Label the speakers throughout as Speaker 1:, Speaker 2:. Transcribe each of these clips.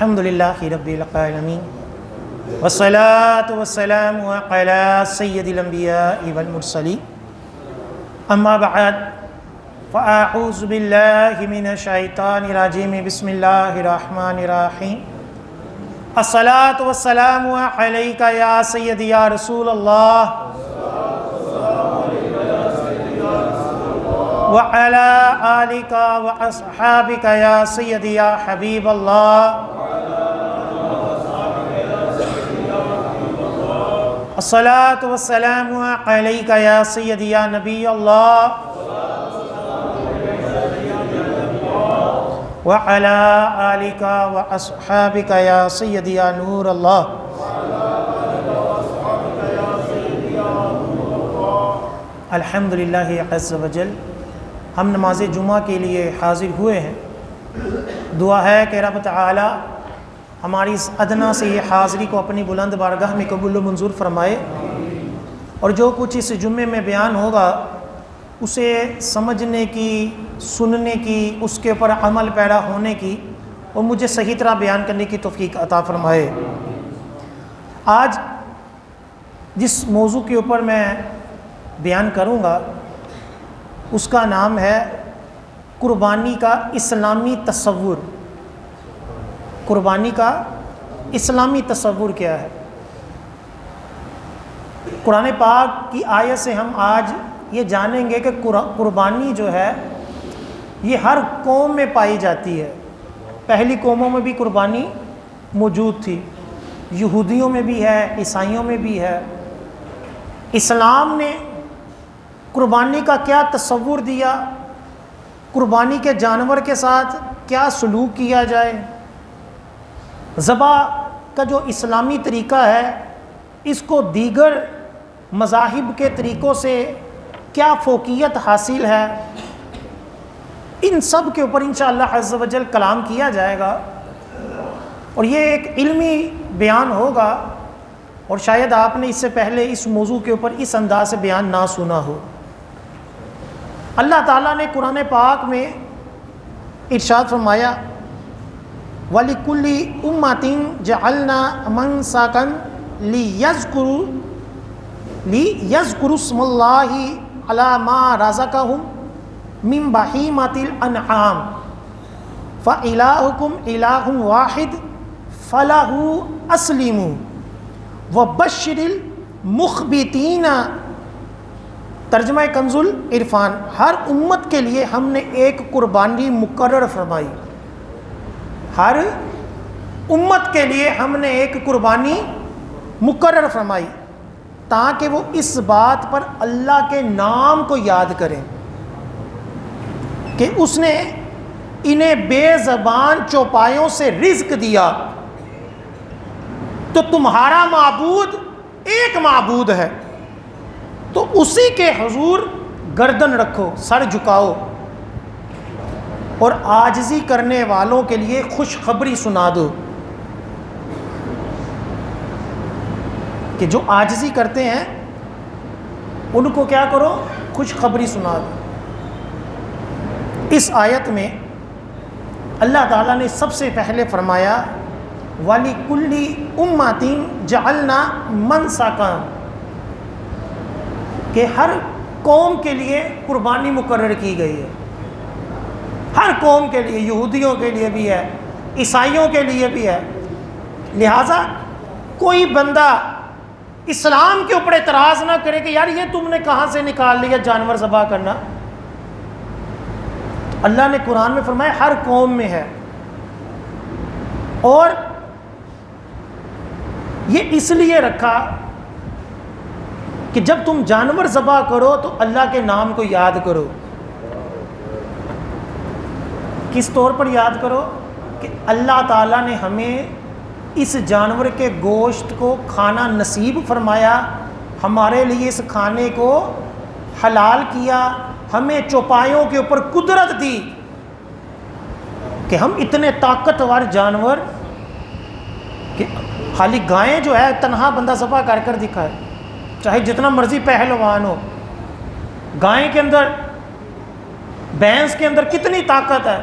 Speaker 1: الحمد للہ رب العالمین والصلاة والسلام علی سید الانبیاء والمرسلین اما بعد فاعوذ باللہ من الشیطان الرجیم بسم اللہ الرحمن الرحیم الصلاة والسلام علیک یا سیدی یا رسول اللہ وعلى آلك وأصحابك يا سيدي يا حبيب الله الصلاة والسلام عليك يا سيدي يا نبي الله وعلى آلك وأصحابك يا سيدي يا نور الله الحمد لله عز وجل ہم نماز جمعہ کے لیے حاضر ہوئے ہیں۔ دعا ہے کہ رب تعالی ہماری اس ادنا سے یہ حاضری کو اپنی بلند بارگاہ میں قبول و منظور فرمائے، اور جو کچھ اس جمعے میں بیان ہوگا اسے سمجھنے کی، سننے کی، اس کے اوپر عمل پیرا ہونے کی اور مجھے صحیح طرح بیان کرنے کی توفیق عطا فرمائے۔ آج جس موضوع کے اوپر میں بیان کروں گا اس کا نام ہے قربانی کا اسلامی تصور۔ قربانی کا اسلامی تصور کیا ہے؟ قرآن پاک کی آیت سے ہم آج یہ جانیں گے کہ قربانی جو ہے یہ ہر قوم میں پائی جاتی ہے۔ پہلی قوموں میں بھی قربانی موجود تھی، یہودیوں میں بھی ہے، عیسائیوں میں بھی ہے۔ اسلام نے قربانی کا کیا تصور دیا، قربانی کے جانور کے ساتھ کیا سلوک کیا جائے، ذبح کا جو اسلامی طریقہ ہے اس کو دیگر مذاہب کے طریقوں سے کیا فوقیت حاصل ہے، ان سب کے اوپر انشاءاللہ عز و جل کلام کیا جائے گا، اور یہ ایک علمی بیان ہوگا، اور شاید آپ نے اس سے پہلے اس موضوع کے اوپر اس انداز سے بیان نہ سنا ہو۔ اللہ تعالیٰ نے قرآن پاک میں ارشاد فرمایا وَلِكُلِّ أُمَّةٍ جَعَلْنَا مَنْسَكًا لِيَذْكُرُوا اسْمَ اللَّهِ عَلَى مَا رَزَقَهُمْ مِنْ بَهِيمَةِ الْأَنْعَامِ فَإِلَٰهُكُمْ إِلَٰهٌ وَاحِدٌ فَلَهُ أَسْلِمُوا وَبَشِّرِ الْمُخْبِتِينَ۔ ترجمہ کنز العرفان۔ ہر امت کے لیے ہم نے ایک قربانی مقرر فرمائی، ہر امت کے لیے ہم نے ایک قربانی مقرر فرمائی تاکہ وہ اس بات پر اللہ کے نام کو یاد کریں کہ اس نے انہیں بے زبان چوپایوں سے رزق دیا، تو تمہارا معبود ایک معبود ہے، تو اسی کے حضور گردن رکھو، سر جھکاؤ، اور عاجزی کرنے والوں کے لیے خوشخبری سنا دو کہ جو عاجزی کرتے ہیں ان کو کیا کرو؟ خوشخبری سنا دو۔ اس آیت میں اللہ تعالیٰ نے سب سے پہلے فرمایا وَلِكُلِّ أُمَّةٍ جَعَلْنَا مَنْسَكًا، کہ ہر قوم کے لیے قربانی مقرر کی گئی ہے، ہر قوم کے لیے، یہودیوں کے لیے بھی ہے، عیسائیوں کے لیے بھی ہے۔ لہٰذا کوئی بندہ اسلام کے اوپر اعتراض نہ کرے کہ یار یہ تم نے کہاں سے نکال لیا جانور ذبح کرنا۔ اللہ نے قرآن میں فرمایا ہر قوم میں ہے، اور یہ اس لیے رکھا کہ جب تم جانور ذبح کرو تو اللہ کے نام کو یاد کرو۔ کس طور پر یاد کرو؟ کہ اللہ تعالیٰ نے ہمیں اس جانور کے گوشت کو کھانا نصیب فرمایا، ہمارے لیے اس کھانے کو حلال کیا، ہمیں چوپایوں کے اوپر قدرت دی کہ ہم اتنے طاقتور جانور، کہ خالی گائیں جو ہے تنہا بندہ ذبح کر کر دکھائے، چاہے جتنا مرضی پہلوان ہو، گائیں کے اندر، بھینس کے اندر کتنی طاقت ہے،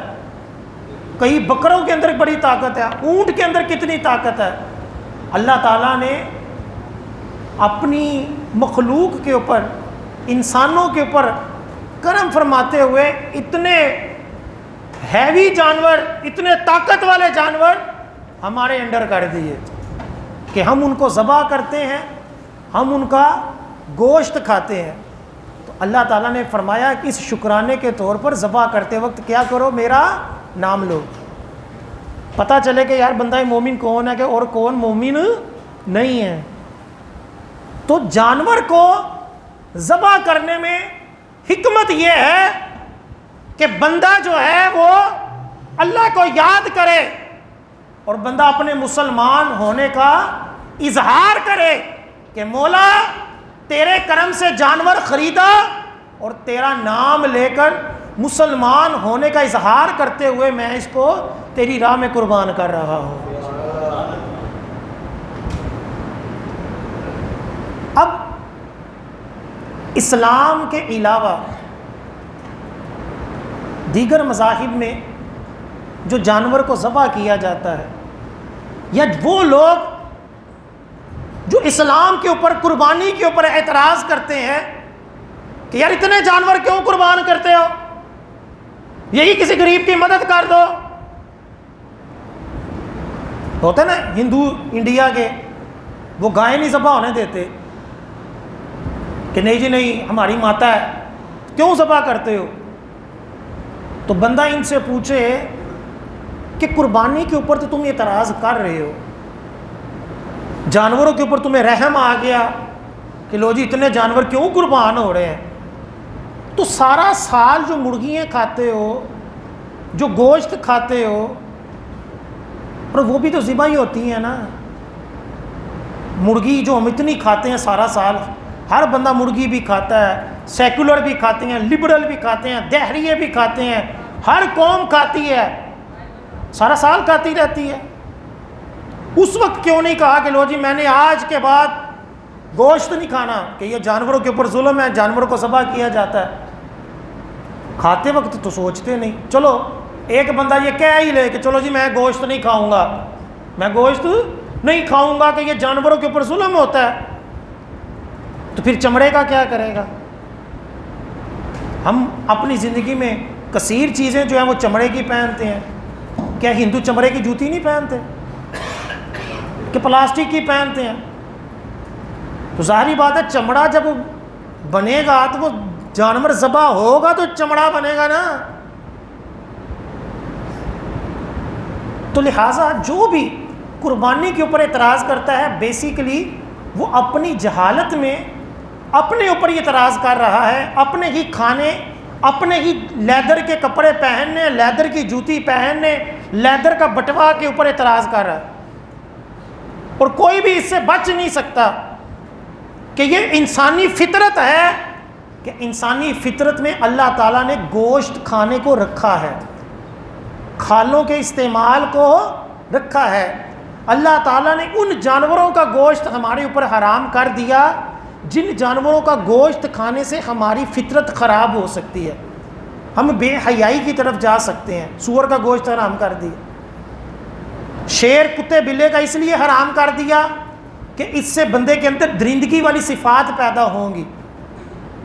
Speaker 1: کئی بکروں کے اندر بڑی طاقت ہے، اونٹ کے اندر کتنی طاقت ہے۔ اللہ تعالیٰ نے اپنی مخلوق کے اوپر، انسانوں کے اوپر کرم فرماتے ہوئے اتنے ہیوی جانور، اتنے طاقت والے جانور ہمارے انڈر کر دیے کہ ہم ان کو ذبح کرتے ہیں، ہم ان کا گوشت کھاتے ہیں۔ تو اللہ تعالیٰ نے فرمایا کہ اس شکرانے کے طور پر ذبح کرتے وقت کیا کرو، میرا نام لو، پتہ چلے کہ یار بندہ مومن کون ہے کہ اور کون مومن نہیں ہے۔ تو جانور کو ذبح کرنے میں حکمت یہ ہے کہ بندہ جو ہے وہ اللہ کو یاد کرے اور بندہ اپنے مسلمان ہونے کا اظہار کرے کہ مولا تیرے کرم سے جانور خریدا اور تیرا نام لے کر مسلمان ہونے کا اظہار کرتے ہوئے میں اس کو تیری راہ میں قربان کر رہا ہوں۔ اب اسلام کے علاوہ دیگر مذاہب میں جو جانور کو ذبح کیا جاتا ہے، یا وہ لوگ جو اسلام کے اوپر، قربانی کے اوپر اعتراض کرتے ہیں کہ یار اتنے جانور کیوں قربان کرتے ہو، یہی کسی غریب کی مدد کر دو۔ ہوتا ہے نا ہندو انڈیا کے، وہ گائے نہیں ذبح ہونے دیتے کہ نہیں جی نہیں ہماری ماتا ہے، کیوں ذبح کرتے ہو؟ تو بندہ ان سے پوچھے کہ قربانی کے اوپر تو تم اعتراض کر رہے ہو، جانوروں کے اوپر تمہیں رحم آ گیا کہ لو جی اتنے جانور کیوں قربان ہو رہے ہیں، تو سارا سال جو مرغیاں کھاتے ہو، جو گوشت کھاتے ہو، اور وہ بھی تو ذبح ہی ہوتی ہیں نا۔ مرغی جو ہم اتنی کھاتے ہیں سارا سال، ہر بندہ مرغی بھی کھاتا ہے، سیکولر بھی کھاتے ہیں، لبرل بھی کھاتے ہیں، دہریے بھی کھاتے ہیں، ہر قوم کھاتی ہے، سارا سال کھاتی رہتی ہے۔ اس وقت کیوں نہیں کہا کہ لو جی میں نے آج کے بعد گوشت نہیں کھانا، کہ یہ جانوروں کے اوپر ظلم ہے، جانوروں کو ذبح کیا جاتا ہے؟ کھاتے وقت تو سوچتے نہیں۔ چلو ایک بندہ یہ کہہ ہی لے کہ چلو جی میں گوشت نہیں کھاؤں گا، میں گوشت نہیں کھاؤں گا کہ یہ جانوروں کے اوپر ظلم ہوتا ہے، تو پھر چمڑے کا کیا کرے گا؟ ہم اپنی زندگی میں کثیر چیزیں جو ہیں وہ چمڑے کی پہنتے ہیں۔ کیا ہندو چمڑے کی جوتی نہیں پہنتے کہ پلاسٹک کی پہنتے ہیں؟ تو ظاہری بات ہے چمڑا جب بنے گا تو وہ جانور ذبح ہوگا تو چمڑا بنے گا نا۔ تو لہٰذا جو بھی قربانی کے اوپر اعتراض کرتا ہے بیسیکلی وہ اپنی جہالت میں اپنے اوپر ہی اعتراض کر رہا ہے، اپنے ہی کھانے، اپنے ہی لیدر کے کپڑے پہننے، لیدر کی جوتی پہننے، لیدر کا بٹوا کے اوپر اعتراض کر رہا ہے، اور کوئی بھی اس سے بچ نہیں سکتا کہ یہ انسانی فطرت ہے، کہ انسانی فطرت میں اللہ تعالیٰ نے گوشت کھانے کو رکھا ہے، کھالوں کے استعمال کو رکھا ہے۔ اللہ تعالیٰ نے ان جانوروں کا گوشت ہمارے اوپر حرام کر دیا جن جانوروں کا گوشت کھانے سے ہماری فطرت خراب ہو سکتی ہے، ہم بے حیائی کی طرف جا سکتے ہیں۔ سور کا گوشت حرام کر دیا، شیر کتے بلے کا اس لیے حرام کر دیا کہ اس سے بندے کے اندر درندگی والی صفات پیدا ہوں گی،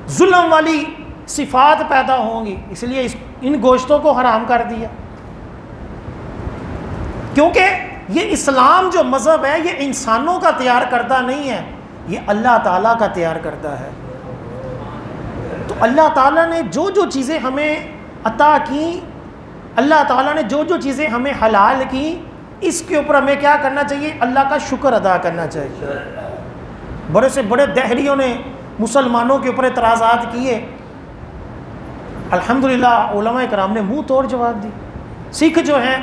Speaker 1: ظلم والی صفات پیدا ہوں گی، اس لیے ان گوشتوں کو حرام کر دیا۔ کیونکہ یہ اسلام جو مذہب ہے یہ انسانوں کا تیار کردہ نہیں ہے، یہ اللہ تعالیٰ کا تیار کردہ ہے۔ تو اللہ تعالیٰ نے جو جو چیزیں ہمیں عطا کی، اللہ تعالیٰ نے جو جو چیزیں ہمیں حلال کی، اس کے اوپر ہمیں کیا کرنا چاہیے؟ اللہ کا شکر ادا کرنا چاہیے۔ بڑے سے بڑے دہریوں نے مسلمانوں کے اوپر اعتراضات کیے، الحمدللہ علماء کرام نے منہ توڑ جواب دی۔ سکھ جو ہیں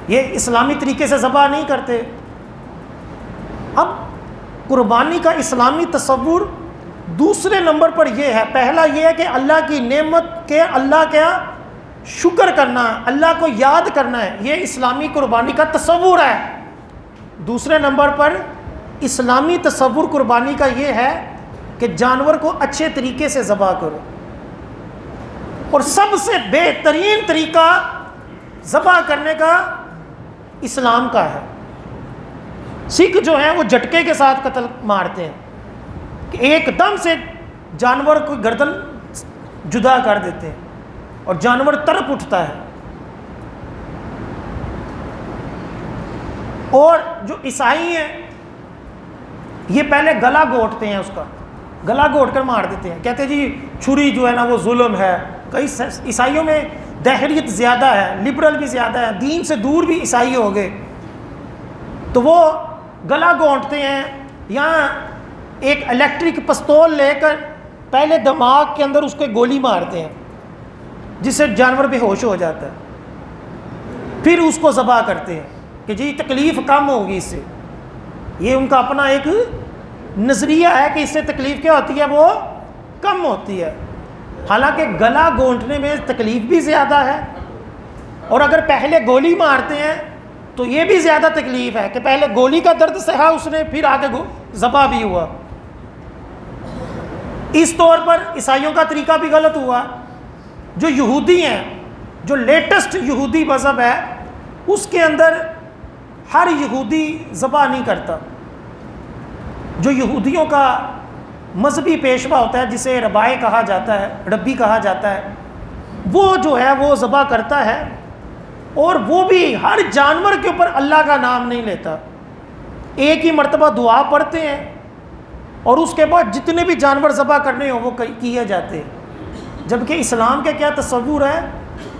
Speaker 1: یہ اسلامی طریقے سے ذبح نہیں کرتے۔ اب قربانی کا اسلامی تصور دوسرے نمبر پر یہ ہے، پہلا یہ ہے کہ اللہ کی نعمت کے اللہ کا شکر کرنا ہے، اللہ کو یاد کرنا ہے، یہ اسلامی قربانی کا تصور ہے۔ دوسرے نمبر پر اسلامی تصور قربانی کا یہ ہے کہ جانور کو اچھے طریقے سے ذبح کرو، اور سب سے بہترین طریقہ ذبح کرنے کا اسلام کا ہے. سکھ جو ہیں وہ جھٹکے کے ساتھ قتل مارتے ہیں کہ ایک دم سے جانور کو گردن جدا کر دیتے ہیں اور جانور تڑپ اٹھتا ہے. اور جو عیسائی ہیں یہ پہلے گلا گھونٹتے ہیں، اس کا گلا گھونٹ کر مار دیتے ہیں، کہتے ہیں جی چھری جو ہے نا وہ ظلم ہے. کئی عیسائیوں میں دہریت زیادہ ہے، لبرل بھی زیادہ ہے، دین سے دور بھی عیسائی ہو گئے، تو وہ گلا گھونٹتے ہیں یا ایک الیکٹرک پستول لے کر پہلے دماغ کے اندر اس کو گولی مارتے ہیں جس سے جانور بے ہوش ہو جاتا ہے، پھر اس کو ذبح کرتے ہیں کہ جی تکلیف کم ہوگی اس سے. یہ ان کا اپنا ایک نظریہ ہے کہ اس سے تکلیف کیا ہوتی ہے، وہ کم ہوتی ہے. حالانکہ گلا گھونٹنے میں تکلیف بھی زیادہ ہے، اور اگر پہلے گولی مارتے ہیں تو یہ بھی زیادہ تکلیف ہے کہ پہلے گولی کا درد سہا اس نے، پھر آگے ذبح بھی ہوا. اس طور پر عیسائیوں کا طریقہ بھی غلط ہوا. جو یہودی ہیں، جو لیٹسٹ یہودی مذہب ہے، اس کے اندر ہر یہودی ذبح نہیں کرتا. جو یہودیوں کا مذہبی پیشوا ہوتا ہے جسے ربائی کہا جاتا ہے، ربی کہا جاتا ہے، وہ جو ہے وہ ذبح کرتا ہے، اور وہ بھی ہر جانور کے اوپر اللہ کا نام نہیں لیتا. ایک ہی مرتبہ دعا پڑھتے ہیں اور اس کے بعد جتنے بھی جانور ذبح کرنے ہوں وہ کیے جاتے ہیں. جبکہ اسلام کا کیا تصور ہے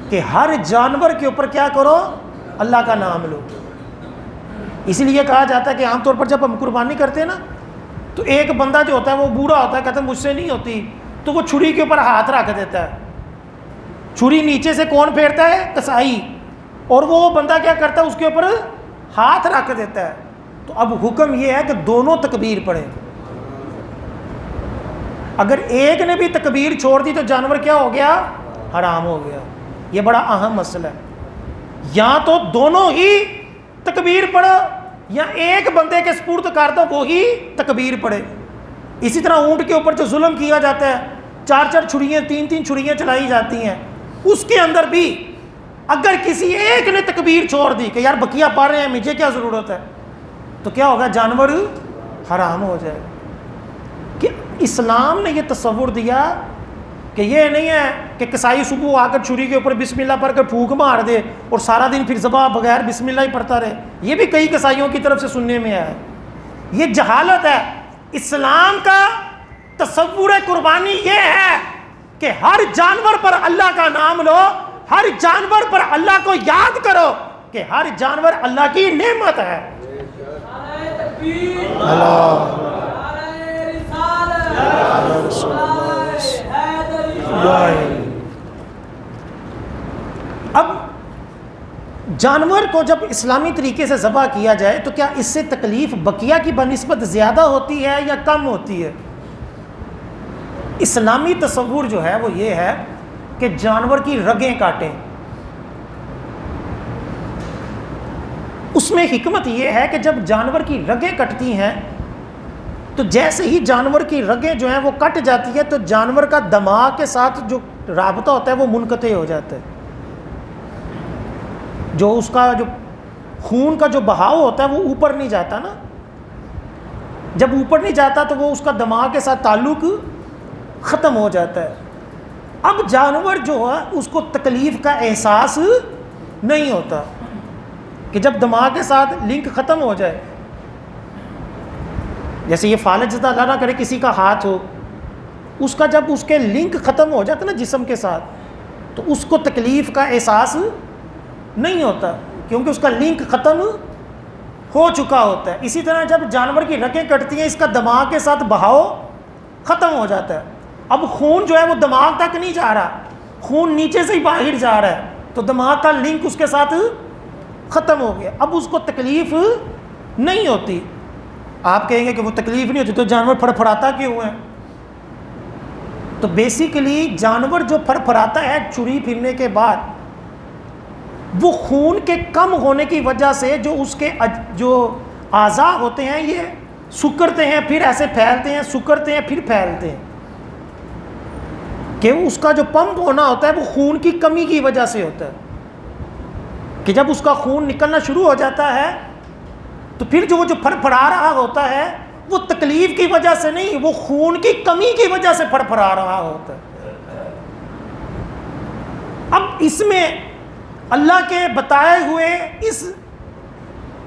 Speaker 1: کہ ہر جانور کے اوپر کیا کرو، اللہ کا نام لو. اسی لیے کہا جاتا ہے کہ عام طور پر جب ہم قربانی کرتے ہیں نا تو ایک بندہ جو ہوتا ہے وہ بوڑھا ہوتا ہے، کہتا ہے مجھ سے نہیں ہوتی، تو وہ چھری کے اوپر ہاتھ رکھ دیتا ہے. چھری نیچے سے کون پھیرتا ہے؟ کسائی. اور وہ بندہ کیا کرتا ہے، اس کے اوپر ہاتھ رکھ دیتا ہے. تو اب حکم یہ ہے کہ دونوں تکبیر پڑھیں. اگر ایک نے بھی تکبیر چھوڑ دی تو جانور کیا ہو گیا؟ حرام ہو گیا. یہ بڑا اہم مسئلہ ہے. یا تو دونوں ہی تکبیر پڑھو یا ایک بندے کے سپرد کر دو وہی تکبیر پڑھے. اسی طرح اونٹ کے اوپر جو ظلم کیا جاتا ہے، 4 چھریاں 3 چھریاں چلائی جاتی ہیں، اس کے اندر بھی اگر کسی ایک نے تکبیر چھوڑ دی کہ یار بقیہ پڑھ رہے ہیں مجھے کیا ضرورت ہے، تو کیا ہوگا؟ جانور حرام ہو جائے. کہ اسلام نے یہ تصور دیا کہ یہ نہیں ہے کہ کسائی صبح آ کر چھری کے اوپر بسم اللہ پڑھ کر پھونک مار دے اور سارا دن پھر ذبح بغیر بسم اللہ ہی پڑھتا رہے. یہ بھی کئی کسائیوں کی طرف سے سننے میں آیا ہے. یہ جہالت ہے. اسلام کا تصور قربانی یہ ہے کہ ہر جانور پر اللہ کا نام لو، ہر جانور پر اللہ کو یاد کرو کہ ہر جانور اللہ کی نعمت ہے. اب جانور کو جب اسلامی طریقے سے ذبح کیا جائے تو کیا اس سے تکلیف بقیہ کی بنسبت زیادہ ہوتی ہے یا کم ہوتی ہے؟ اسلامی تصور جو ہے وہ یہ ہے کہ جانور کی رگیں کاٹیں. اس میں حکمت یہ ہے کہ جب جانور کی رگیں کٹتی ہیں تو جیسے ہی جانور کی رگیں جو ہیں وہ کٹ جاتی ہے تو جانور کا دماغ کے ساتھ جو رابطہ ہوتا ہے وہ منقطع ہو جاتا ہے. جو اس کا جو خون کا جو بہاؤ ہوتا ہے وہ اوپر نہیں جاتا نا. جب اوپر نہیں جاتا تو وہ اس کا دماغ کے ساتھ تعلق ختم ہو جاتا ہے. اب جانور جو ہے اس کو تکلیف کا احساس نہیں ہوتا کہ جب دماغ کے ساتھ لنک ختم ہو جائے. جیسے یہ فالج زدہ اللہ نہ کرے کسی کا ہاتھ ہو، اس کا جب اس کے لنک ختم ہو جاتا نا جسم کے ساتھ تو اس کو تکلیف کا احساس نہیں ہوتا کیونکہ اس کا لنک ختم ہو چکا ہوتا ہے. اسی طرح جب جانور کی رگیں کٹتی ہیں اس کا دماغ کے ساتھ بہاؤ ختم ہو جاتا ہے. اب خون جو ہے وہ دماغ تک نہیں جا رہا، خون نیچے سے ہی باہر جا رہا ہے تو دماغ کا لنک اس کے ساتھ ختم ہو گیا. اب اس کو تکلیف نہیں ہوتی. آپ کہیں گے کہ وہ تکلیف نہیں ہوتی تو جانور پھڑ پھڑاتا کیوں ہے؟ تو بیسیکلی جانور جو پھڑ پھڑاتا ہے چھری پھرنے کے بعد وہ خون کے کم ہونے کی وجہ سے جو اس کے جو اعضاء ہوتے ہیں یہ سکڑتے ہیں پھر ایسے پھیلتے ہیں، سکڑتے ہیں پھر پھیلتے ہیں، کہ اس کا جو پمپ ہونا ہوتا ہے وہ خون کی کمی کی وجہ سے ہوتا ہے. کہ جب اس کا خون نکلنا شروع ہو جاتا ہے تو پھر جو پھڑ پھڑا رہا ہوتا ہے وہ تکلیف کی وجہ سے نہیں، وہ خون کی کمی کی وجہ سے پھڑ پھڑا رہا ہوتا ہے۔ اب اس میں اللہ کے بتائے ہوئے اس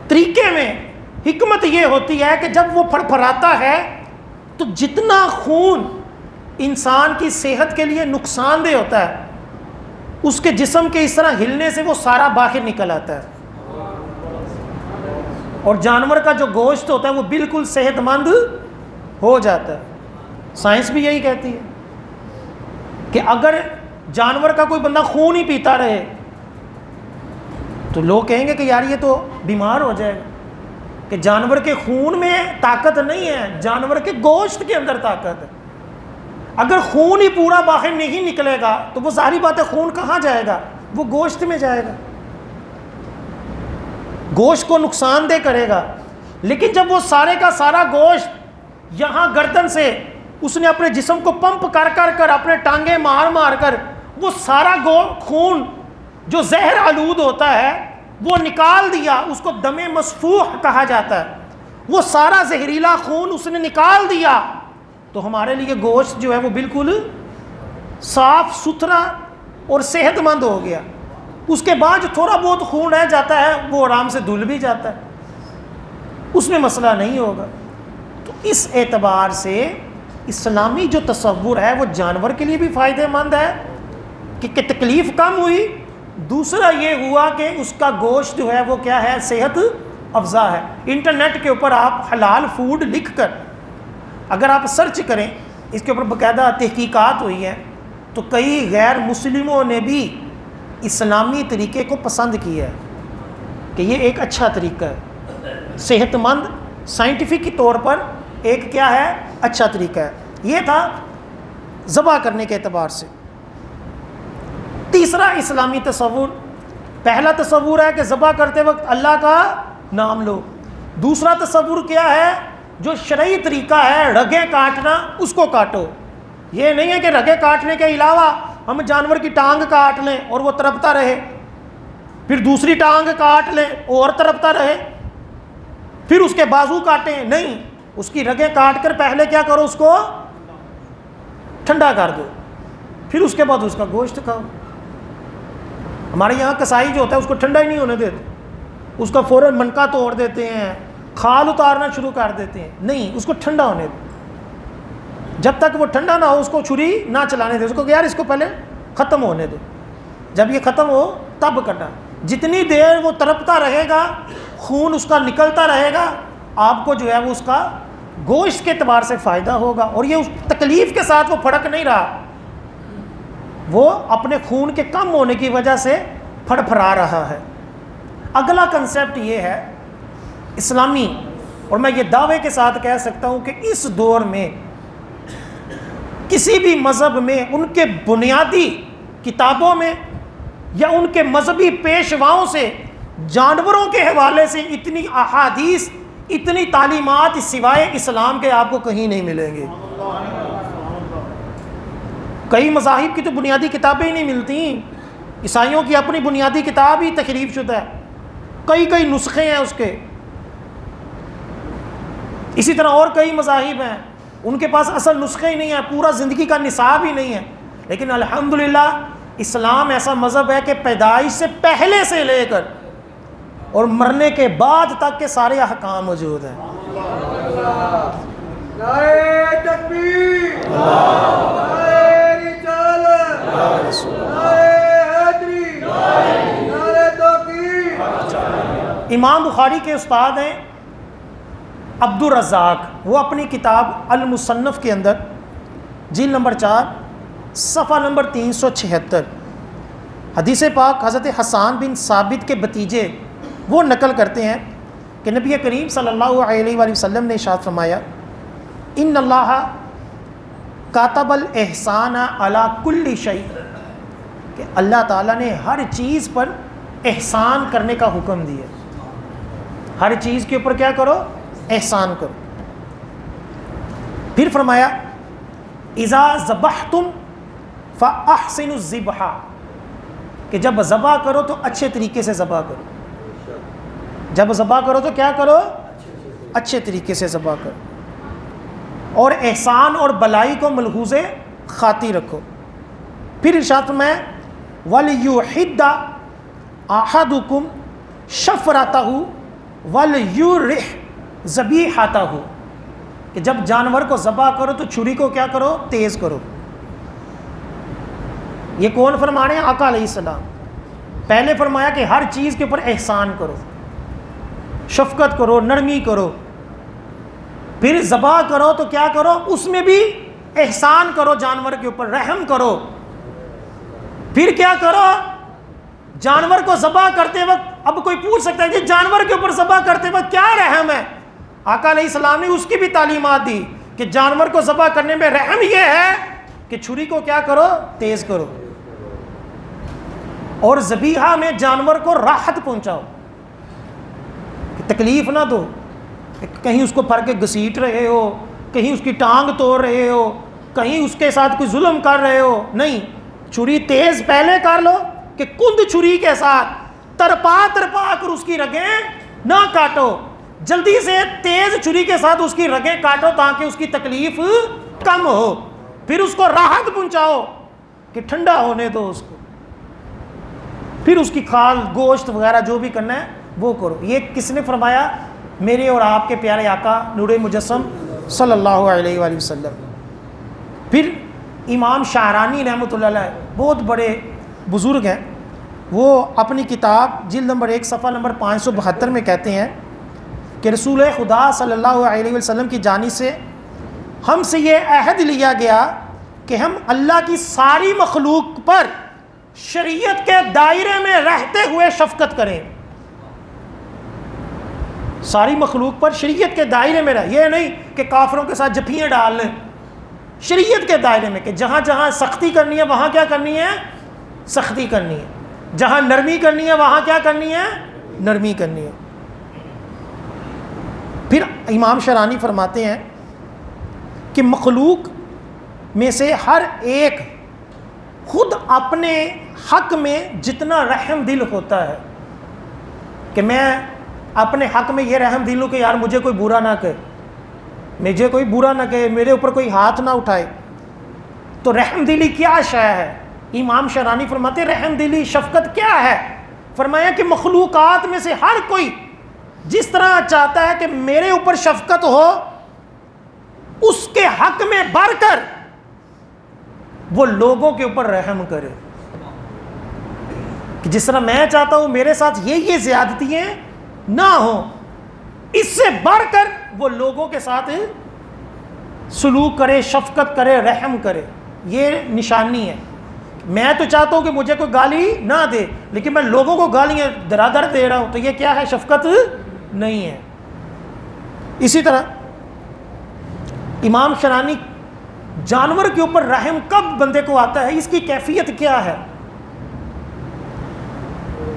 Speaker 1: طریقے میں حکمت یہ ہوتی ہے کہ جب وہ پھڑ پھڑاتا ہے تو جتنا خون انسان کی صحت کے لیے نقصان دہ ہوتا ہے اس کے جسم کے اس طرح ہلنے سے وہ سارا باہر نکل آتا ہے، اور جانور کا جو گوشت ہوتا ہے وہ بالکل صحت مند ہو جاتا ہے۔ سائنس بھی یہی کہتی ہے کہ اگر جانور کا کوئی بندہ خون ہی پیتا رہے تو لوگ کہیں گے کہ یار یہ تو بیمار ہو جائے گا، کہ جانور کے خون میں طاقت نہیں ہے، جانور کے گوشت کے اندر طاقت ہے۔ اگر خون ہی پورا باہر نہیں نکلے گا تو وہ ظاہری بات ہے خون کہاں جائے گا، وہ گوشت میں جائے گا، گوشت کو نقصان دہ کرے گا۔ لیکن جب وہ سارے کا سارا گوشت یہاں گردن سے اس نے اپنے جسم کو پمپ کر کر اپنے ٹانگیں مار مار کر وہ سارا خون جو زہر آلود ہوتا ہے وہ نکال دیا، اس کو دم مسفوح کہا جاتا ہے، وہ سارا زہریلا خون اس نے نکال دیا، تو ہمارے لیے گوشت جو ہے وہ بالکل صاف ستھرا اور صحت مند ہو گیا۔ اس کے بعد جو تھوڑا بہت خون رہ جاتا ہے وہ آرام سے دھل بھی جاتا ہے، اس میں مسئلہ نہیں ہوگا۔ تو اس اعتبار سے اسلامی جو تصور ہے وہ جانور کے لیے بھی فائدہ مند ہے کہ تکلیف کم ہوئی، دوسرا یہ ہوا کہ اس کا گوشت جو ہے وہ کیا ہے، صحت افزا ہے۔ انٹرنیٹ کے اوپر آپ حلال فوڈ لکھ کر اگر آپ سرچ کریں، اس کے اوپر باقاعدہ تحقیقات ہوئی ہیں، تو کئی غیر مسلموں نے بھی اسلامی طریقے کو پسند کیا ہے کہ یہ ایک اچھا طریقہ ہے، صحت مند سائنٹیفک طور پر ایک کیا ہے، اچھا طریقہ ہے۔ یہ تھا ذبح کرنے کے اعتبار سے۔ تیسرا اسلامی تصور، پہلا تصور ہے کہ ذبح کرتے وقت اللہ کا نام لو، دوسرا تصور کیا ہے، جو شرعی طریقہ ہے رگیں کاٹنا، اس کو کاٹو۔ یہ نہیں ہے کہ رگیں کاٹنے کے علاوہ ہم جانور کی ٹانگ کاٹ لیں اور وہ تڑپتا رہے، پھر دوسری ٹانگ کاٹ لیں اور تڑپتا رہے، پھر اس کے بازو کاٹیں، نہیں، اس کی رگیں کاٹ کر پہلے کیا کرو، اس کو ٹھنڈا کر دو، پھر اس کے بعد اس کا گوشت کھاؤ۔ ہمارے یہاں کسائی جو ہوتا ہے اس کو ٹھنڈا ہی نہیں ہونے دیتے، اس کا فوراً منکا توڑ دیتے ہیں، کھال اتارنا شروع کر دیتے ہیں، نہیں، اس کو ٹھنڈا ہونے دو، جب تک وہ ٹھنڈا نہ ہو اس کو چھری نہ چلانے دے، اس کو یار اس کو پہلے ختم ہونے دو، جب یہ ختم ہو تب کٹا۔ جتنی دیر وہ تڑپتا رہے گا، خون اس کا نکلتا رہے گا، آپ کو جو ہے وہ اس کا گوشت کے اعتبار سے فائدہ ہوگا، اور یہ اس تکلیف کے ساتھ وہ پھڑک نہیں رہا، وہ اپنے خون کے کم ہونے کی وجہ سے پھڑ پھڑا رہا ہے۔ اگلا کنسیپٹ یہ ہے اسلامی، اور میں یہ دعوے کے ساتھ کہہ سکتا ہوں کہ اس دور میں کسی بھی مذہب میں ان کے بنیادی کتابوں میں یا ان کے مذہبی پیشواؤں سے جانوروں کے حوالے سے اتنی احادیث، اتنی تعلیمات سوائے اسلام کے آپ کو کہیں نہیں ملیں گے۔ کئی مذاہب کی تو بنیادی کتابیں ہی نہیں ملتی، عیسائیوں کی اپنی بنیادی کتاب ہی تحریف شدہ ہے، کئی نسخے ہیں اس کے، اسی طرح اور کئی مذاہب ہیں ان کے پاس اصل نسخے ہی نہیں ہیں، پورا زندگی کا نصاب ہی نہیں ہے۔ لیکن الحمدللہ اسلام ایسا مذہب ہے کہ پیدائش سے پہلے سے لے کر اور مرنے کے بعد تک کے سارے احکام موجود ہیں۔
Speaker 2: نعرہ تکبیر، نعرہ رسالت، نعرہ حیدری، نعرہ توقیر۔
Speaker 1: امام بخاری کے استاد ہیں عبد الرزاق، وہ اپنی کتاب المصنف کے اندر جلد نمبر 4 صفحہ نمبر 376 حدیث پاک حضرت حسان بن ثابت کے بھتیجے وہ نقل کرتے ہیں کہ نبی کریم صلی اللہ علیہ وآلہ وسلم نے ارشاد فرمایا، ان اللہ کاتب الاحسان علی کل شیء، کہ اللہ تعالیٰ نے ہر چیز پر احسان کرنے کا حکم دیا، ہر چیز کے اوپر کیا کرو، احسان کرو۔ پھر فرمایا اذا ذبحتم فاحسنوا الذبح، کہ کہ جب ذبح کرو تو اچھے طریقے سے ذبح کرو. جب ذبح کرو تو کیا کرو؟ اچھے طریقے سے ذبح کرو. اور احسان اور بلائی کو ملحوظ خاطی رکھو. پھر ارشاد میں وَلْيُحِدَّ أَحَدُكُمْ شَفْرَتَهُ وَلْيُرِحْ ذَبِيحَتَهُ کہ جب جانور کو ذبح کرو تو چھری کو کیا کرو؟ تیز کرو. یہ کون فرما رہے ہیں؟ آقا علیہ السلام. پہلے فرمایا کہ ہر چیز کے اوپر احسان کرو، شفقت کرو، نرمی کرو. پھر ذبح کرو تو کیا کرو؟ اس میں بھی احسان کرو، جانور کے اوپر رحم کرو. پھر کیا کرو؟ جانور کو ذبح کرتے وقت، اب کوئی پوچھ سکتا ہے کہ جانور کے اوپر ذبح کرتے وقت کیا رحم ہے؟ آقا علیہ السلام نے اس کی بھی تعلیمات دی کہ جانور کو ذبح کرنے میں رحم یہ ہے کہ چھری کو کیا کرو؟ تیز کرو. اور ذبیحہ میں جانور کو راحت پہنچاؤ، تکلیف نہ دو. کہیں اس کو پھڑ کے گھسیٹ رہے ہو، کہیں اس کی ٹانگ توڑ رہے ہو، کہیں اس کے ساتھ کوئی ظلم کر رہے ہو. نہیں، چھری تیز پہلے کر لو کہ کند چھری کے ساتھ ترپا کر اس کی رگیں نہ کاٹو. جلدی سے تیز چھری کے ساتھ اس کی رگیں کاٹو تاکہ اس کی تکلیف کم ہو. پھر اس کو راحت پہنچاؤ کہ ٹھنڈا ہونے دو اس کو. پھر اس کی کھال، گوشت وغیرہ جو بھی کرنا ہے وہ کرو. یہ کس نے فرمایا؟ میرے اور آپ کے پیارے آقا نور مجسم صلی اللہ علیہ وآلہ وسلم. پھر امام شاہرانی رحمۃ اللہ علیہ بہت بڑے بزرگ ہیں، وہ اپنی کتاب جلد نمبر 1 صفحہ نمبر 572 میں کہتے ہیں کہ رسول خدا صلی اللہ علیہ وسلم کی جانب سے ہم سے یہ عہد لیا گیا کہ ہم اللہ کی ساری مخلوق پر شریعت کے دائرے میں رہتے ہوئے شفقت کریں. ساری مخلوق پر شریعت کے دائرے میں رہ، یہ نہیں کہ کافروں کے ساتھ جفیاں ڈال لیں. شریعت کے دائرے میں کہ جہاں جہاں سختی کرنی ہے وہاں کیا کرنی ہے؟ سختی کرنی ہے. جہاں نرمی کرنی ہے وہاں کیا کرنی ہے؟ نرمی کرنی ہے. پھر امام شرانی فرماتے ہیں کہ مخلوق میں سے ہر ایک خود اپنے حق میں جتنا رحم دل ہوتا ہے کہ میں اپنے حق میں یہ رحم دل ہوں کہ یار مجھے کوئی برا نہ کہے، مجھے کوئی برا نہ کہے، میرے اوپر کوئی ہاتھ نہ اٹھائے. تو رحم دلی کیا شے ہے؟ امام شرانی فرماتے ہیں رحم دلی، شفقت کیا ہے؟ فرمایا کہ مخلوقات میں سے ہر کوئی جس طرح چاہتا ہے کہ میرے اوپر شفقت ہو، اس کے حق میں بڑھ کر وہ لوگوں کے اوپر رحم کرے. کہ جس طرح میں چاہتا ہوں میرے ساتھ یہ زیادتیاں نہ ہوں، اس سے بڑھ کر وہ لوگوں کے ساتھ سلوک کرے، شفقت کرے، رحم کرے. یہ نشانی ہے. میں تو چاہتا ہوں کہ مجھے کوئی گالی نہ دے، لیکن میں لوگوں کو گالیاں درادر دے رہا ہوں، تو یہ کیا ہے؟ شفقت نہیں ہے. اسی طرح امام شرانی جانور کے اوپر رحم کب بندے کو آتا ہے، اس کی کیفیت کیا ہے؟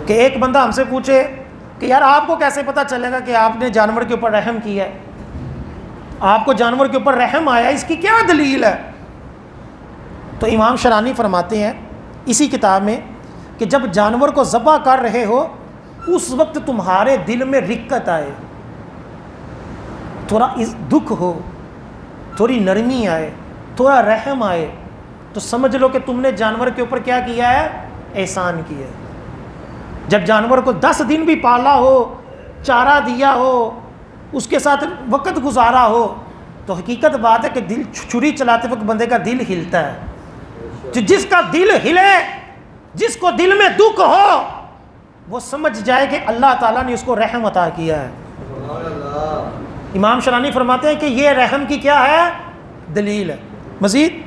Speaker 1: کہ ایک بندہ ہم سے پوچھے کہ یار آپ کو کیسے پتہ چلے گا کہ آپ نے جانور کے اوپر رحم کیا ہے، آپ کو جانور کے اوپر رحم آیا، اس کی کیا دلیل ہے؟ تو امام شرانی فرماتے ہیں اسی کتاب میں کہ جب جانور کو ذبح کر رہے ہو اس وقت تمہارے دل میں رقت آئے، تھوڑا دکھ ہو، تھوڑی نرمی آئے، تھوڑا رحم آئے، تو سمجھ لو کہ تم نے جانور کے اوپر کیا کیا ہے؟ احسان کیا ہے. جب جانور کو 10 دن بھی پالا ہو، چارہ دیا ہو، اس کے ساتھ وقت گزارا ہو، تو حقیقت بات ہے کہ دل چھری چلاتے وقت بندے کا دل ہلتا ہے. جس کا دل ہلے، جس کو دل میں دکھ ہو، وہ سمجھ جائے کہ اللہ تعالیٰ نے اس کو رحم عطا کیا ہے. امام شرانی فرماتے ہیں کہ یہ رحم کی کیا ہے؟ دلیل ہے. مزید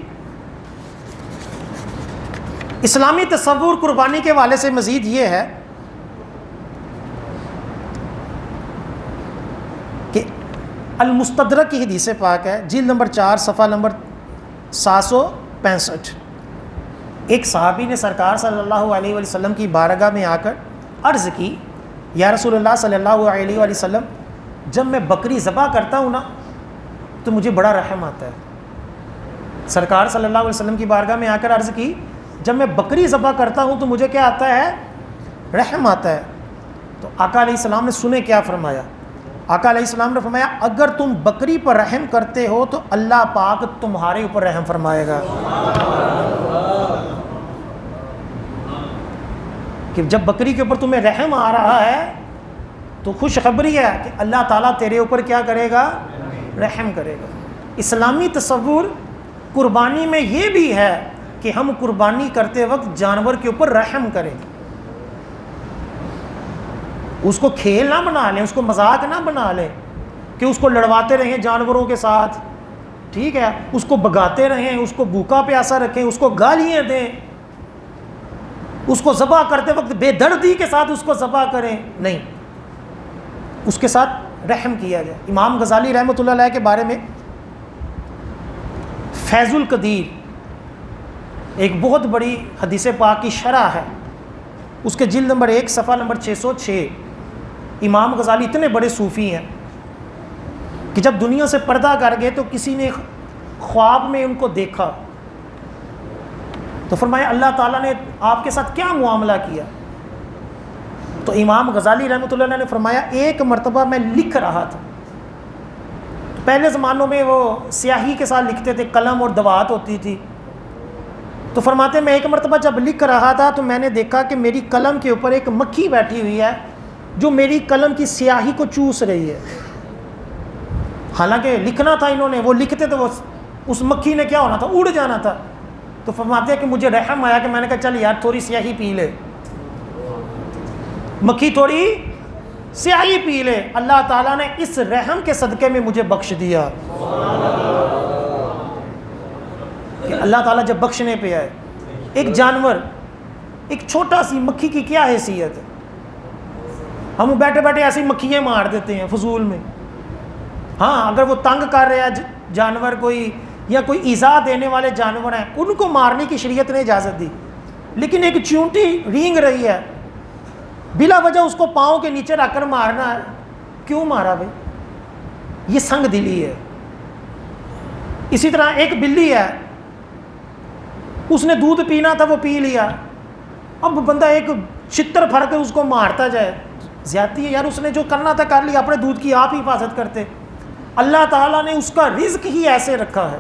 Speaker 1: اسلامی تصور قربانی کے والے سے مزید یہ ہے کہ المستدرک کی حدیث پاک ہے، جلد نمبر 4 صفحہ نمبر 765. ایک صحابی نے سرکار صلی اللہ علیہ وآلہ وسلم کی بارگاہ میں آ کر عرض کی، یا رسول اللہ صلی اللہ علیہ وآلہ وسلم، جب میں بکری ذبح کرتا ہوں نا تو مجھے بڑا رحم آتا ہے. سرکار صلی اللہ علیہ وسلم کی بارگاہ میں آ کر عرض کی جب میں بکری ذبح کرتا ہوں تو مجھے کیا آتا ہے؟ رحم آتا ہے۔ تو آقا علیہ السلام نے سنے کیا فرمایا؟ آقا علیہ السلام نے فرمایا اگر تم بکری پر رحم کرتے ہو تو اللہ پاک تمہارے اوپر رحم فرمائے گا۔ کہ جب بکری کے اوپر تمہیں رحم آ رہا ہے تو خوشخبری ہے کہ اللہ تعالیٰ تیرے اوپر کیا کرے گا؟ رحم کرے گا۔ اسلامی تصور قربانی میں یہ بھی ہے کہ ہم قربانی کرتے وقت جانور کے اوپر رحم کریں، اس کو کھیل نہ بنا لیں، اس کو مذاق نہ بنا لیں کہ اس کو لڑواتے رہیں جانوروں کے ساتھ، ٹھیک ہے، اس کو بگاتے رہیں، اس کو بھوکا پیاسا رکھیں، اس کو گالیاں دیں، اس کو ذبح کرتے وقت بے دردی کے ساتھ اس کو ذبح کریں، نہیں، اس کے ساتھ رحم کیا جائے۔ امام غزالی رحمۃ اللہ علیہ کے بارے میں فیض القدیر ایک بہت بڑی حدیث پاک کی شرح ہے، اس کے جلد نمبر 1 صفحہ نمبر 606۔ امام غزالی اتنے بڑے صوفی ہیں کہ جب دنیا سے پردہ کر گئے تو کسی نے خواب میں ان کو دیکھا تو فرمایا اللہ تعالیٰ نے آپ کے ساتھ کیا معاملہ کیا؟ تو امام غزالی رحمۃ اللہ علیہ نے فرمایا ایک مرتبہ میں لکھ رہا تھا، پہلے زمانوں میں وہ سیاہی کے ساتھ لکھتے تھے، قلم اور دوات ہوتی تھی، تو فرماتے میں ایک مرتبہ جب لکھ رہا تھا تو میں نے دیکھا کہ میری قلم کے اوپر ایک مکھی بیٹھی ہوئی ہے جو میری قلم کی سیاہی کو چوس رہی ہے۔ حالانکہ لکھنا تھا انہوں نے، وہ لکھتے تو وہ اس مکھی نے کیا ہونا تھا؟ اڑ جانا تھا۔ تو فرماتے ہیں کہ مجھے رحم آیا کہ میں نے کہا چل یار تھوڑی سیاہی پی لے، مکھی تھوڑی سیاہی پی لے۔ اللہ تعالیٰ نے اس رحم کے صدقے میں مجھے بخش دیا کہ اللہ تعالیٰ جب بخشنے پہ آئے، ایک جانور، ایک چھوٹا سی مکھی کی کیا حیثیت ہے؟ ہم بیٹھے بیٹھے ایسی مکھیاں مار دیتے ہیں فضول میں۔ ہاں اگر وہ تنگ کر رہے ہیں جانور کوئی یا کوئی ایذا دینے والے جانور ہیں ان کو مارنے کی شریعت نے اجازت دی، لیکن ایک چیونٹی رینگ رہی ہے بلا وجہ اس کو پاؤں کے نیچے رکھ کر مارنا ہے، کیوں مارا بھائی؟ یہ سنگ دلی ہے۔ اسی طرح ایک بلی ہے، اس نے دودھ پینا تھا وہ پی لیا، اب بندہ ایک چھتر پھڑ کے اس کو مارتا جائے، زیادتی ہے یار، اس نے جو کرنا تھا کر لیا، اپنے دودھ کی آپ ہی حفاظت کرتے۔ اللہ تعالیٰ نے اس کا رزق ہی ایسے رکھا ہے۔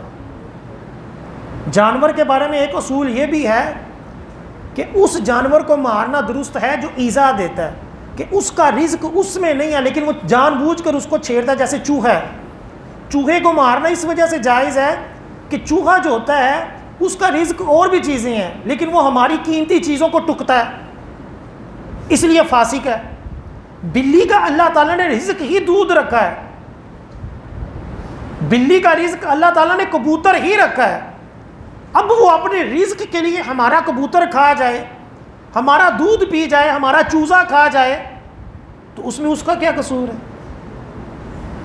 Speaker 1: جانور کے بارے میں ایک اصول یہ بھی ہے کہ اس جانور کو مارنا درست ہے جو ایذا دیتا ہے، کہ اس کا رزق اس میں نہیں ہے لیکن وہ جان بوجھ کر اس کو چھیڑتا ہے، جیسے چوہا ہے۔ چوہے کو مارنا اس وجہ سے جائز ہے کہ چوہا جو ہوتا ہے اس کا رزق اور بھی چیزیں ہیں لیکن وہ ہماری قیمتی چیزوں کو ٹکتا ہے، اس لیے فاسق ہے۔ بلی کا اللہ تعالیٰ نے رزق ہی دودھ رکھا ہے، بلی کا رزق اللہ تعالیٰ نے کبوتر ہی رکھا ہے۔ اب وہ اپنے رزق کے لیے ہمارا کبوتر کھا جائے، ہمارا دودھ پی جائے، ہمارا چوزا کھا جائے تو اس میں اس کا کیا قصور ہے؟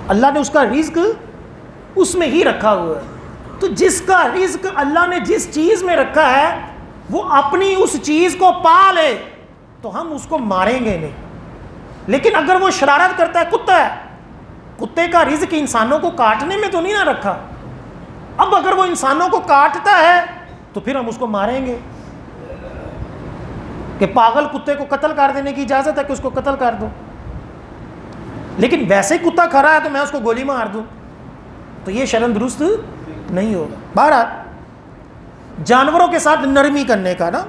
Speaker 1: اللہ نے اس کا رزق اس میں ہی رکھا ہوا ہے۔ تو جس کا رزق اللہ نے جس چیز میں رکھا ہے وہ اپنی اس چیز کو پا لے تو ہم اس کو ماریں گے نہیں، لیکن اگر وہ شرارت کرتا ہے، کتا ہے، کتے کا رزق انسانوں کو کاٹنے میں تو نہیں نہ رکھا، اب اگر وہ انسانوں کو کاٹتا ہے تو پھر ہم اس کو ماریں گے کہ پاگل کتے کو قتل کر دینے کی اجازت ہے کہ اس کو قتل کر دو، لیکن ویسے کتا کھڑا ہے تو میں اس کو گولی مار دوں تو یہ شرم درست نہیں ہوگا۔ بہرحال جانوروں کے ساتھ نرمی کرنے کا نا،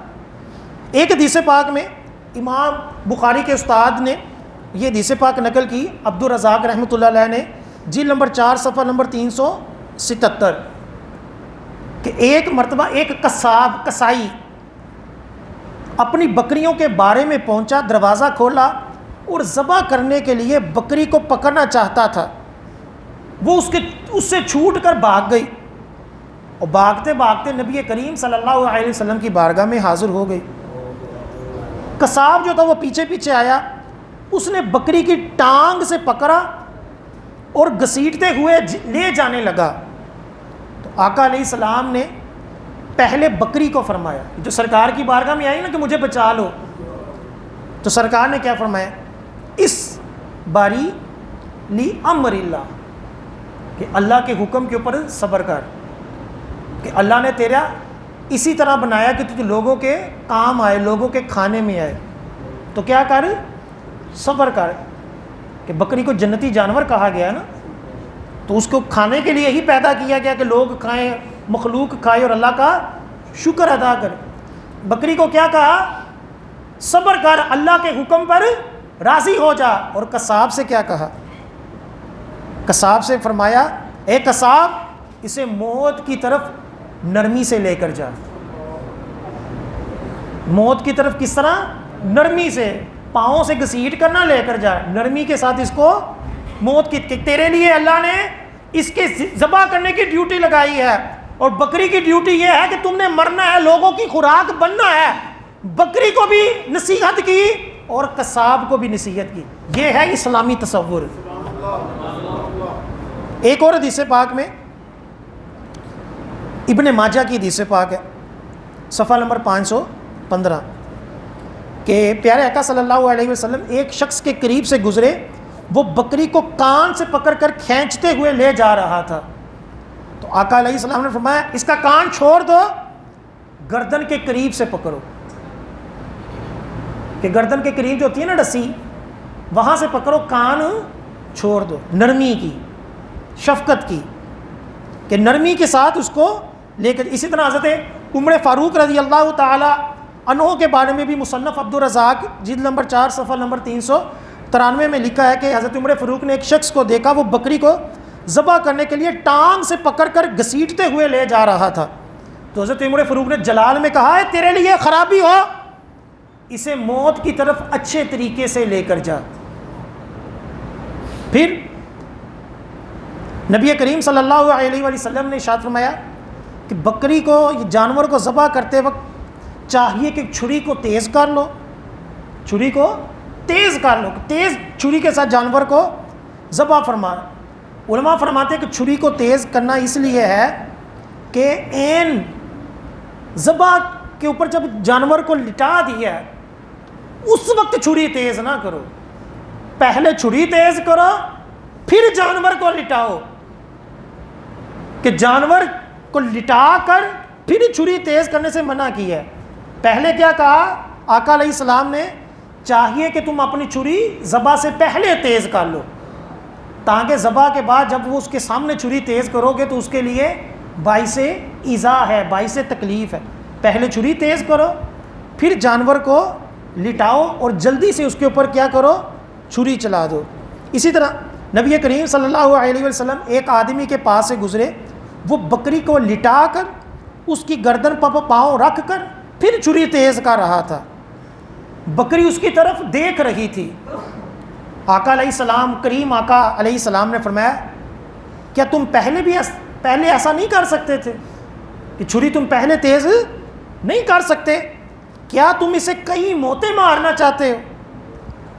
Speaker 1: ایک حدیث پاک میں امام بخاری کے استاد نے یہ حدیث پاک نقل کی، عبد الرزاق رحمۃ اللہ علیہ نے، جلد نمبر 4 صفحہ نمبر 377، کہ ایک مرتبہ ایک کسائی اپنی بکریوں کے بارے میں پہنچا، دروازہ کھولا اور ذبح کرنے کے لیے بکری کو پکڑنا چاہتا تھا، وہ اس سے چھوٹ کر بھاگ گئی اور بھاگتے بھاگتے نبی کریم صلی اللہ علیہ وسلم کی بارگاہ میں حاضر ہو گئی۔ قصاب جو تھا وہ پیچھے پیچھے آیا، اس نے بکری کی ٹانگ سے پکڑا اور گھسیٹتے ہوئے لے جانے لگا، تو آقا علیہ السلام نے پہلے بکری کو فرمایا، جو سرکار کی بارگاہ میں آئی نا کہ مجھے بچا لو، تو سرکار نے کیا فرمایا؟ اس باری لی امر اللہ، کہ اللہ کے حکم کے اوپر صبر کر، کہ اللہ نے اسی طرح بنایا کہ تو لوگوں کے کام آئے، لوگوں کے کھانے میں آئے، تو کیا کر، صبر کر. کہ بکری کو جنتی جانور کہا گیا نا، تو اس کو کھانے کے لیے ہی پیدا کیا گیا کہ لوگ کھائیں، مخلوق کھائے اور اللہ کا شکر ادا کرے. بکری کو کیا کہا، صبر کر، اللہ کے حکم پر راضی ہو جا. اور قصاب سے کیا کہا، قصاب سے فرمایا اے قصاب اسے موت کی طرف نرمی سے لے کر جا. موت کی طرف کس طرح، نرمی سے، پاؤں سے گھسیٹ کر نہ لے کر جا، نرمی کے ساتھ اس کو موت کی. کہ تیرے لیے اللہ نے اس کے ذبح کرنے کی ڈیوٹی لگائی ہے، اور بکری کی ڈیوٹی یہ ہے کہ تم نے مرنا ہے، لوگوں کی خوراک بننا ہے. بکری کو بھی نصیحت کی اور قصاب کو بھی نصیحت کی. یہ ہے اسلامی تصور. ایک اور حدیث پاک میں، ابن ماجہ کی حدیث پاک ہے، صفحہ نمبر 515، کہ پیارے آقا صلی اللہ علیہ وسلم ایک شخص کے قریب سے گزرے، وہ بکری کو کان سے پکڑ کر کھینچتے ہوئے لے جا رہا تھا. تو آقا علیہ السلام نے فرمایا اس کا کان چھوڑ دو، گردن کے قریب سے پکڑو. کہ گردن کے قریب جو ہوتی ہے نا رسی، وہاں سے پکڑو، کان چھوڑ دو. نرمی کی، شفقت کی، کہ نرمی کے ساتھ اس کو لے کر. اسی طرح حضرت عمر فاروق رضی اللہ تعالی عنہ کے بارے میں بھی مصنف عبد الرزاق جلد نمبر 4 صفحہ نمبر 393 میں لکھا ہے کہ حضرت عمر فاروق نے ایک شخص کو دیکھا، وہ بکری کو ذبح کرنے کے لیے ٹانگ سے پکڑ کر گھسیٹتے ہوئے لے جا رہا تھا. تو حضرت عمر فاروق نے جلال میں کہا ہے تیرے لیے خرابی ہو، اسے موت کی طرف اچھے طریقے سے لے کر جا. پھر نبی کریم صلی اللہ علیہ وسلم نے ارشاد فرمایا کہ بکری کو، جانور کو ذبح کرتے وقت چاہیے کہ چھری کو تیز کر لو، چھری کو تیز کر لو، تیز چھری کے ساتھ جانور کو ذبح فرما. علماء فرماتے ہیں کہ چھری کو تیز کرنا اس لیے ہے کہ عین ذبح کے اوپر جب جانور کو لٹا دیا ہے اس وقت چھری تیز نہ کرو، پہلے چھری تیز کرو پھر جانور کو لٹاؤ. کہ جانور کو لٹا کر پھر چھری تیز کرنے سے منع کیا ہے. پہلے کیا کہا آقا علیہ السلام نے، چاہیے کہ تم اپنی چھری ذبح سے پہلے تیز کر لو، تاکہ ذبح کے بعد جب وہ اس کے سامنے چھری تیز کرو گے تو اس کے لیے باعث ایذا ہے، باعث تکلیف ہے. پہلے چھری تیز کرو پھر جانور کو لٹاؤ اور جلدی سے اس کے اوپر کیا کرو، چھری چلا دو. اسی طرح نبی کریم صلی اللہ علیہ وسلم ایک آدمی کے پاس سے گزرے، وہ بکری کو لٹا کر اس کی گردن پر پاؤں رکھ کر پھر چھری تیز کر رہا تھا. بکری اس کی طرف دیکھ رہی تھی. آقا علیہ السلام، کریم آقا علیہ السلام نے فرمایا کیا تم پہلے ایسا نہیں کر سکتے تھے کہ چھری تم پہلے تیز نہیں کر سکتے؟ کیا تم اسے کئی موتیں مارنا چاہتے ہو؟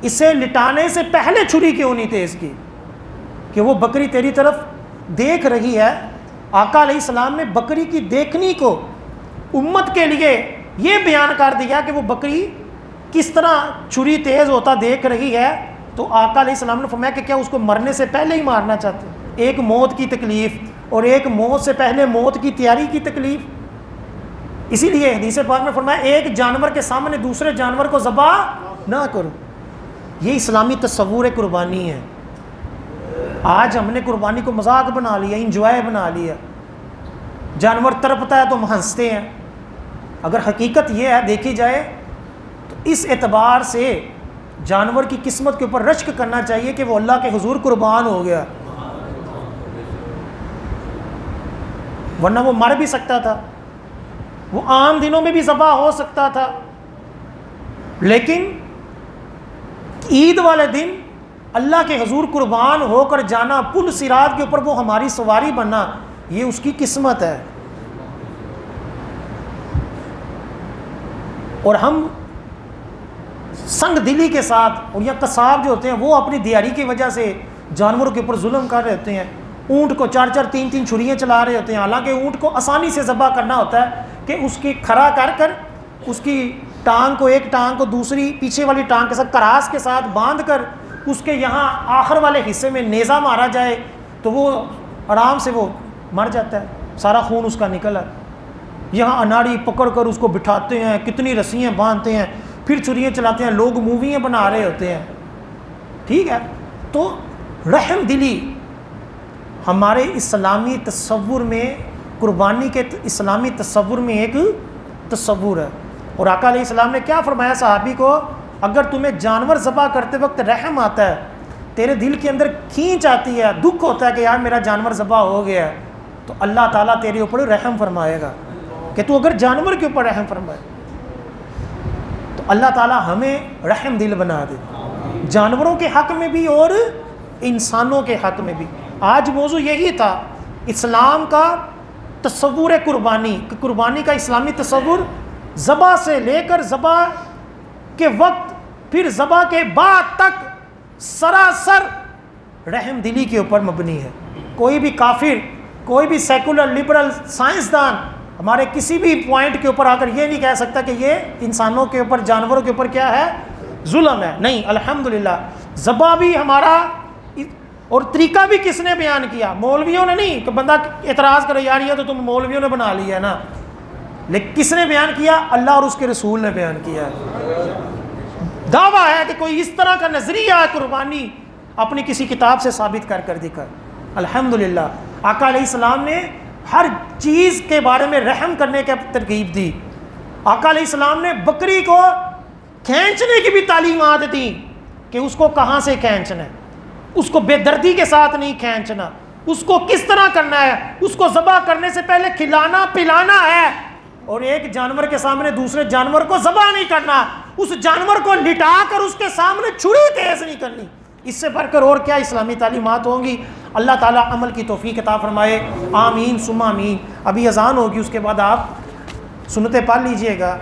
Speaker 1: اسے لٹانے سے پہلے چھری کیوں نہیں تیز کی؟ کہ وہ بکری تیری طرف دیکھ رہی ہے. آقا علیہ السلام نے بکری کی دیکھنی کو امت کے لیے یہ بیان کر دیا کہ وہ بکری کس طرح چھری تیز ہوتا دیکھ رہی ہے. تو آقا علیہ السلام نے فرمایا کہ کیا اس کو مرنے سے پہلے ہی مارنا چاہتے؟ ایک موت کی تکلیف اور ایک موت سے پہلے موت کی تیاری کی تکلیف. اسی لیے حدیث پاک میں فرمایا ایک جانور کے سامنے دوسرے جانور کو ذبح نہ کرو. یہ اسلامی تصور قربانی ہے. آج ہم نے قربانی کو مذاق بنا لیا، انجوائے بنا لیا. جانور تڑپتا ہے تو ہم ہنستے ہیں. اگر حقیقت یہ ہے دیکھی جائے تو اس اعتبار سے جانور کی قسمت کے اوپر رشک کرنا چاہیے کہ وہ اللہ کے حضور قربان ہو گیا، ورنہ وہ مر بھی سکتا تھا، وہ عام دنوں میں بھی ذبح ہو سکتا تھا. لیکن عید والے دن اللہ کے حضور قربان ہو کر جانا، پل صراط کے اوپر وہ ہماری سواری بننا، یہ اس کی قسمت ہے. اور ہم سنگ دلی کے ساتھ، اور یا قصاب جو ہوتے ہیں وہ اپنی دیاری کی وجہ سے جانوروں کے اوپر ظلم کر رہے ہوتے ہیں. اونٹ کو 4-4 3-3 چھریاں چلا رہے ہوتے ہیں، حالانکہ اونٹ کو آسانی سے ذبح کرنا ہوتا ہے کہ اس کی کھڑا کر کر اس کی ٹانگ کو، ایک ٹانگ کو دوسری پیچھے والی ٹانگ کے ساتھ کراس کے ساتھ باندھ کر اس کے یہاں آخر والے حصے میں نیزہ مارا جائے تو وہ آرام سے وہ مر جاتا ہے، سارا خون اس کا نکلا. یہاں اناڑی پکڑ کر اس کو بٹھاتے ہیں، کتنی رسیاں باندھتے ہیں، پھر چھریاں چلاتے ہیں، لوگ موویاں بنا رہے ہوتے ہیں. ٹھیک ہے، تو رحم دلی ہمارے اسلامی تصور میں، قربانی کے اسلامی تصور میں ایک تصور ہے. اور آقا علیہ السلام نے کیا فرمایا صحابی کو، اگر تمہیں جانور ذبح کرتے وقت رحم آتا ہے، تیرے دل کے اندر کھینچ آتی ہے، دکھ ہوتا ہے کہ یار میرا جانور ذبح ہو گیا ہے، تو اللہ تعالیٰ تیرے اوپر رحم فرمائے گا کہ تو اگر جانور کے اوپر رحم فرمائے. تو اللہ تعالیٰ ہمیں رحم دل بنا دے، جانوروں کے حق میں بھی اور انسانوں کے حق میں بھی. آج موضوع یہی تھا، اسلام کا تصور قربانی، کہ قربانی کا اسلامی تصور ذبح سے لے کر ذبح کے وقت پھر ذبح کے بعد تک سراسر رحم دلی کے اوپر مبنی ہے. کوئی بھی کافر، کوئی بھی سیکولر لبرل سائنسدان ہمارے کسی بھی پوائنٹ کے اوپر آ کر یہ نہیں کہہ سکتا کہ یہ انسانوں کے اوپر، جانوروں کے اوپر کیا ہے، ظلم ہے. نہیں، الحمدللہ ذبح بھی ہمارا، اور طریقہ بھی کس نے بیان کیا؟ مولویوں نے نہیں، کہ بندہ اعتراض کرے یار یہ تو تم مولویوں نے بنا لیا ہے نا، لیکن کس نے بیان کیا؟ اللہ اور اس کے رسول نے بیان کیا ہے. دعویٰ ہے کہ کوئی اس طرح کا نظریہ ہے قربانی اپنی کسی کتاب سے ثابت کر دکھا. الحمدللہ آقا علیہ السلام نے ہر چیز کے بارے میں رحم کرنے کی ترغیب دی. آقا علیہ السلام نے بکری کو کھینچنے کی بھی تعلیمات دی کہ اس کو کہاں سے کھینچنا ہے، اس کو بے دردی کے ساتھ نہیں کھینچنا، اس کو کس طرح کرنا ہے، اس کو ذبح کرنے سے پہلے کھلانا پلانا ہے، اور ایک جانور کے سامنے دوسرے جانور کو ذبح نہیں کرنا، اس جانور کو لٹا کر اس کے سامنے چھری تیز نہیں کرنی. اس سے بڑھ کر اور کیا اسلامی تعلیمات ہوں گی؟ اللہ تعالیٰ عمل کی توفیق عطا فرمائے. آمین ثم آمین. ابھی اذان ہوگی، اس کے بعد آپ سنتیں پڑھ لیجئے گا.